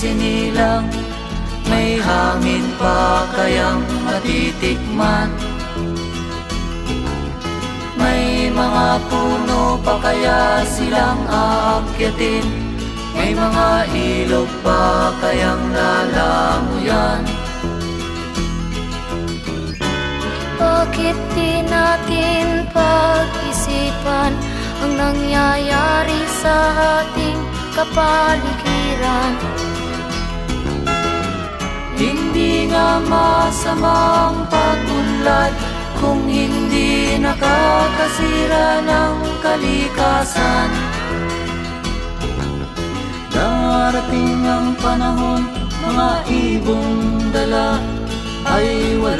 isinilang, may hangin pa kayang matitikman? May mga puno pa kaya silang aakyatin? May mga ilog pa kayang lalamuyan? Bakit di natin pag-isipan ang nangyayari sa ating kapaligiran? Hindi nga masamang pagunlad kung hindi nakakasira ng kalikasan. Darating ang panahon, mga ibong dala ay wala